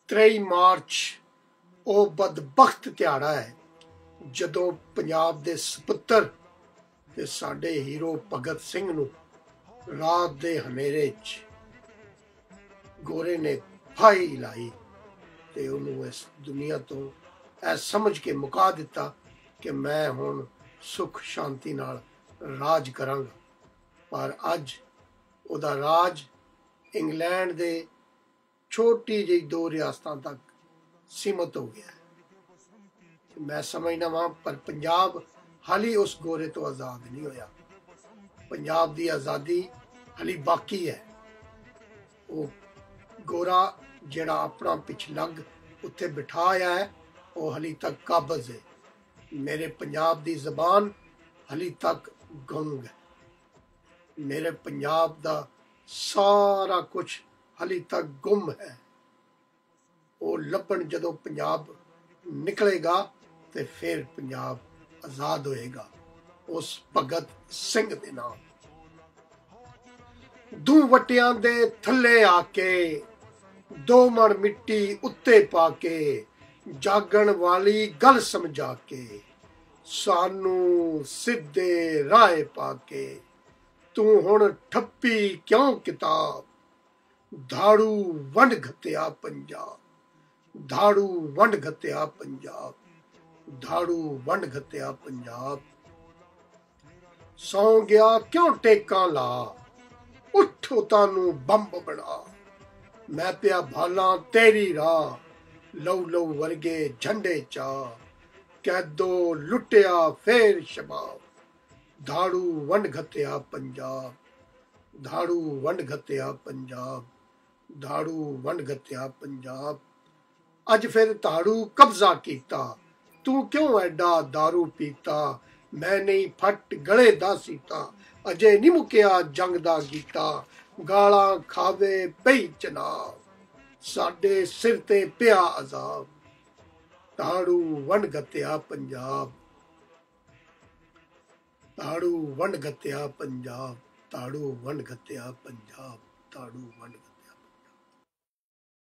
23 March ਉਹ ਬਦਬਖਤ ਦਿਹਾੜਾ ਹੈ ਜਦੋਂ ਪੰਜਾਬ ਦੇ ਸਪੁੱਤਰ ਤੇ ਸਾਡੇ ਹੀਰੋ ਭਗਤ ਸਿੰਘ ਨੂੰ ਰਾਤ ਦੇ ਹਨੇਰੇ 'ਚ ਗੋਰੇ ਨੇ ਫਾਹੀ ਲਾਈ ਤੇ ਉਹਨੂੰ ਇਸ ਦੁਨੀਆ ਤੋਂ ਇਹ ਸਮਝ ਕੇ ਮੁਕਾ ਦਿੱਤਾ ਕਿ ਮੈਂ ਹੁਣ ਸੁੱਖ ਸ਼ਾਂਤੀ ਨਾਲ ਰਾਜ ਕਰਾਂਗਾ। ਪਰ ਅੱਜ ਉਹਦਾ ਰਾਜ ਇੰਗਲੈਂਡ ਦੇ ਛੋਟੀ ਜਿਹੀ 2 ਰਿਆਸਤਾਂ ਤੱਕ ਸੀਮਤ ਹੋ ਗਿਆ। ਮੈਂ ਸਮਝਦਾ ਵਾਂ ਪਰ ਪੰਜਾਬ ਹਾਲੀ ਉਸ ਗੋਰੇ ਤੋਂ ਆਜ਼ਾਦ ਨਹੀਂ ਹੋਇਆ। ਪੰਜਾਬ ਦੀ ਆਜ਼ਾਦੀ ਹਾਲੀ ਬਾਕੀ ਹੈ। ਉਹ ਗੋਰਾ ਜਿਹੜਾ ਆਪਣਾ ਪਿਛਲੱਗ ਉੱਥੇ ਬਿਠਾਇਆ ਹੈ ਉਹ ਹਾਲੀ ਤੱਕ ਕਾਬਜ਼ ਹੈ। ਮੇਰੇ ਪੰਜਾਬ ਦੀ ਜ਼ਬਾਨ ਹਾਲੀ ਤੱਕ ਗੁੰਗ ਹੈ। ਮੇਰੇ ਪੰਜਾਬ ਦਾ ਸਾਰਾ ਕੁਝ ਹਾਲੀ ਤੱਕ ਗੁੰਮ ਹੈ। ਉਹ ਲੱਭਣ ਜਦੋਂ ਪੰਜਾਬ ਨਿਕਲੇਗਾ ਤੇ ਫਿਰ ਪੰਜਾਬ ਆਜ਼ਾਦ ਹੋਏਗਾ ਉਸ ਭਗਤ ਸਿੰਘ ਦੇ ਨਾਮ। ਦੂ ਵਟਿਆਂ ਦੇ ਥੱਲੇ ਆ ਕੇ 2 ਮਣ ਮਿੱਟੀ ਉੱਤੇ ਪਾ ਕੇ ਜਾਗਣ ਵਾਲੀ ਗੱਲ ਸਮਝਾ ਕੇ ਸਾਨੂੰ ਸਿੱਧੇ ਰਾਹ ਪਾ ਕੇ ਤੂੰ ਹੁਣ ਠੱਪੀ ਕਿਉਂ ਕਿਤਾਬ ਧਾੜੂ ਵੰਡ ਘਤਿਆ ਪੰਜਾਬ ਧਾੜੂ ਵੰਡ ਘਤਿਆ ਪੰਜਾਬ ਧਾੜੂ ਵੰਡ ਘਤਿਆ ਪੰਜਾਬ। ਸੌ ਗਿਆ ਕਿਉਂ ਟੇਕਾਂ ਲਾ ਉੱਠੋ ਤਾਨੂੰ ਬੰਬ ਬਣਾ ਮੈਂ ਪਿਆ ਭਾਲਾਂ ਤੇਰੀ ਰਾਹ ਲਊ ਲਊ ਵਰਗੇ ਝੰਡੇ ਚਾ ਕੈਦੋ ਲੁੱਟਿਆ ਫੇਰ ਸ਼ਬਾਬ ਧਾੜੂ ਵੰਡ ਘਤਿਆ ਪੰਜਾਬ ਧਾੜੂ ਵੰਡ ਘਤਿਆ ਪੰਜਾਬ ਧਾੜੂ ਵੰਡ ਘਤਿਆ ਪੰਜਾਬ। ਅੱਜ ਫਿਰ ਧਾੜੂ ਕਬਜ਼ਾ ਕੀਤਾ ਤੂੰ ਕਿਉਂ ਐਡਾ ਦਾਰੂ ਪੀਤਾ ਮੈਂ ਨਹੀਂ ਫੱਟ ਗਲੇ ਦਾ ਸੀਤਾ ਅਜੇ ਨਹੀਂ ਮੁੱਕਿਆ ਜੰਗ ਦਾ ਗੀਤਾ ਗਾਲਾਂ ਖਾਵੇ ਪਈ ਚਨਾਬ ਸਾਡੇ ਸਿਰ ਤੇ ਪਿਆ ਅਜ਼ਾਬ ਧਾੜੂ ਵੰਡ ਘਤਿਆ ਪੰਜਾਬ ਧਾੜੂ ਵੰਡ ਘਤਿਆ ਪੰਜਾਬ ਧਾੜੂ ਵੰਡ ਘਤਿਆ ਪੰਜਾਬ ਧਾੜੂ ਵੰਡ